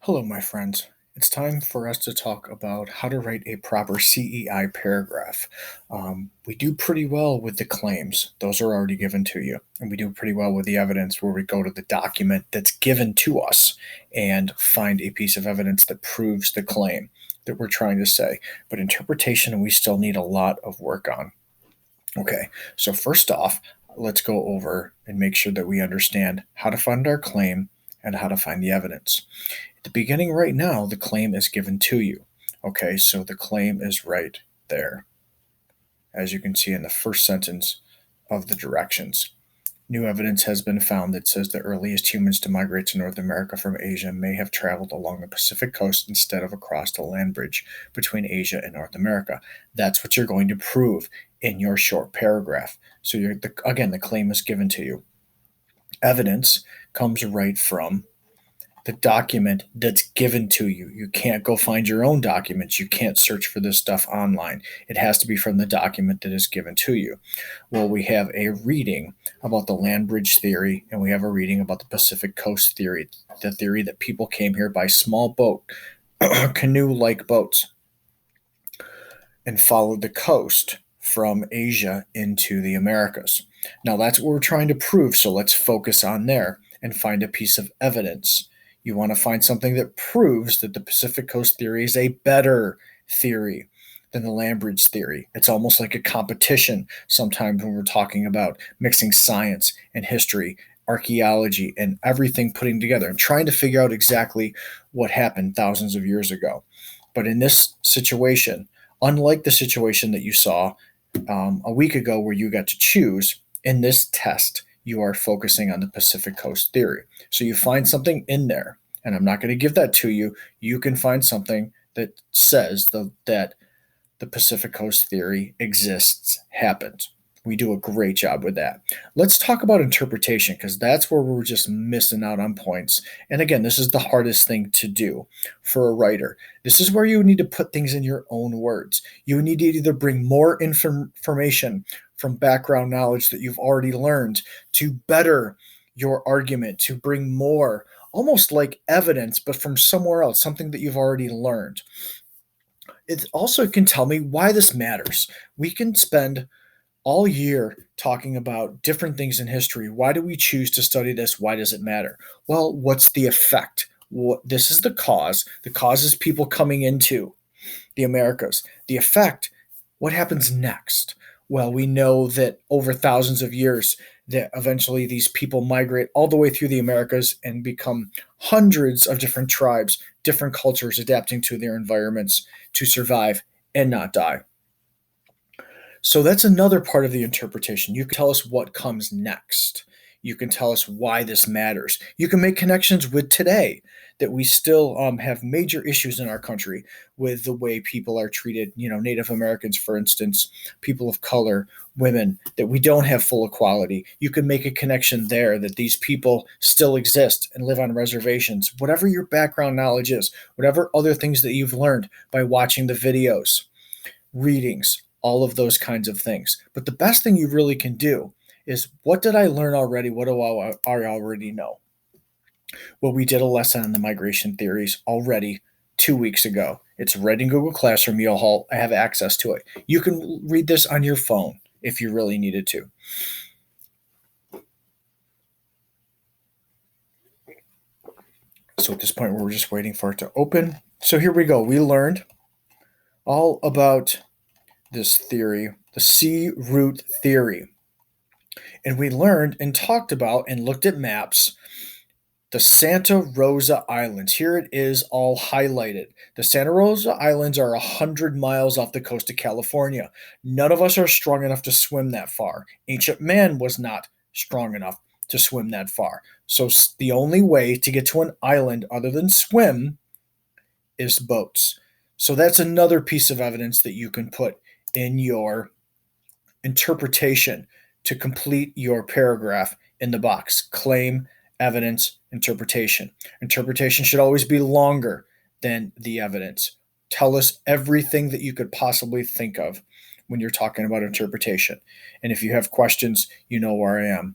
Hello, my friends. It's time for us to talk about how to write a proper CEI paragraph. We do pretty well with the claims, those are already given to you. And we do pretty well with the evidence where we go to the document that's given to us and find a piece of evidence that proves the claim that we're trying to say. But interpretation, we still need a lot of work on. Okay, so first off, let's go over and make sure that we understand how to find our claim and how to find the evidence. At the beginning, right now, the claim is given to you. Okay, so the claim is right there, as you can see in the first sentence of the directions. New evidence has been found that says the earliest humans to migrate to North America from Asia may have traveled along the Pacific coast instead of across the land bridge between Asia and North America. That's what you're going to prove in your short paragraph. So, again, the claim is given to you. Evidence comes right from the document that's given to you. You can't go find your own documents. You can't search for this stuff online. It has to be from the document that is given to you. Well, we have a reading about the land bridge theory, and we have a reading about the Pacific coast theory, the theory that people came here by small boat, canoe-like boats, and followed the coast from Asia into the Americas. Now, that's what we're trying to prove, so let's focus on there and find a piece of evidence. You want to find something that proves that the Pacific Coast theory is a better theory than the land bridge theory. It's almost like a competition sometimes when we're talking about mixing science and history, archaeology, and everything putting together and trying to figure out exactly what happened thousands of years ago. But in this situation, unlike the situation that you saw a week ago where you got to choose, in this test, you are focusing on the Pacific Coast theory. So you find something in there, and I'm not going to give that to you. You can find something that says that the Pacific Coast theory exists, happens. We do a great job with that. Let's talk about interpretation because that's where we're just missing out on points. And again, this is the hardest thing to do for a writer. This is where you need to put things in your own words. You need to either bring more information from background knowledge that you've already learned to better your argument, to bring more, almost like evidence, but from somewhere else, something that you've already learned. It also can tell me why this matters. We can spend all year talking about different things in history. Why do we choose to study this? Why does it matter? Well, what's the effect? This is the cause. The cause is people coming into the Americas. The effect, what happens next? Well, we know that over thousands of years, that eventually these people migrate all the way through the Americas and become hundreds of different tribes, different cultures adapting to their environments to survive and not die. So that's another part of the interpretation. You can tell us what comes next. You can tell us why this matters. You can make connections with today that we still have major issues in our country with the way people are treated. Native Americans, for instance, people of color, women, that we don't have full equality. You can make a connection there that these people still exist and live on reservations. Whatever your background knowledge is, whatever other things that you've learned by watching the videos, readings, all of those kinds of things. But the best thing you really can do is, what did I learn already? What do I already know? Well, we did a lesson on the migration theories already 2 weeks ago. It's right in Google Classroom. You'll have access to it. You can read this on your phone if you really needed to. So at this point, we're just waiting for it to open. So here we go. We learned all about this theory, the sea route theory. And we learned and talked about and looked at maps the Santa Rosa Islands. Here it is all highlighted. The Santa Rosa Islands are 100 miles off the coast of California. None of us are strong enough to swim that far. Ancient man was not strong enough to swim that far. So the only way to get to an island other than swim is boats. So that's another piece of evidence that you can put in your interpretation to complete your paragraph in the box. Claim, evidence, interpretation. Interpretation should always be longer than the evidence. Tell us everything that you could possibly think of when you're talking about interpretation. And if you have questions, you know where I am.